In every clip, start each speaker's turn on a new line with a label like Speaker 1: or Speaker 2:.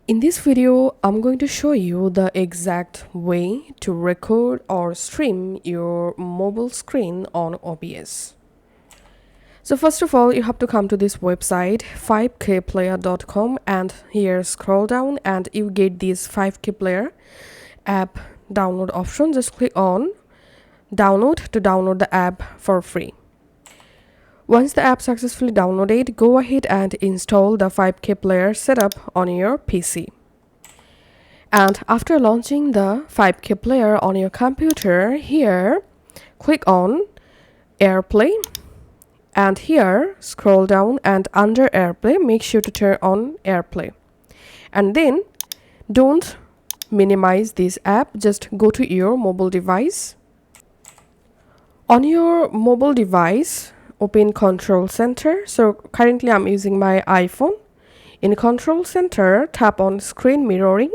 Speaker 1: In this video, I'm going to show you the exact way to record or stream your mobile screen on OBS. So first of all, you have to come to this website 5kplayer.com and here scroll down and you get this 5kplayer app download option. Just click on download to download the app for free. Once the app successfully downloaded, go ahead and install the 5kplayer setup on your PC. And after launching the 5kplayer on your computer, here click on AirPlay and here scroll down and under AirPlay make sure to turn on AirPlay. And then don't minimize this app, just go to your mobile device. On your mobile device, open Control Center. So currently I'm using my iPhone. In Control Center, tap on Screen Mirroring.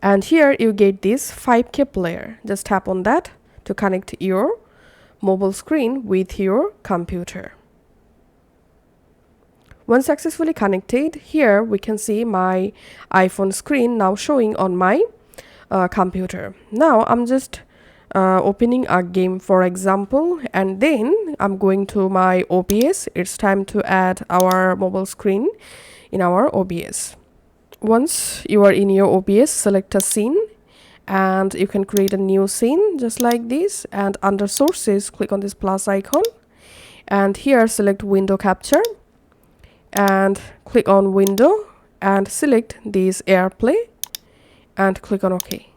Speaker 1: And here you get this 5kplayer. Just tap on that to connect your mobile screen with your computer. Once successfully connected, here we can see my iPhone screen now showing on my computer. Now I'm just opening a game, for example, and then I'm going to my OBS. It's time to add our mobile screen in our OBS. Once you are in your OBS, select a scene and you can create a new scene just like this, and under sources click on this plus icon and here select window capture and click on window and select this AirPlay and click on OK.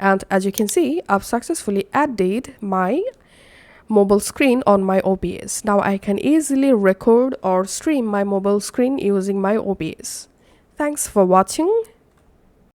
Speaker 1: And as you can see, I've successfully added my mobile screen on my OBS. Now I can easily record or stream my mobile screen using my OBS. Thanks for watching.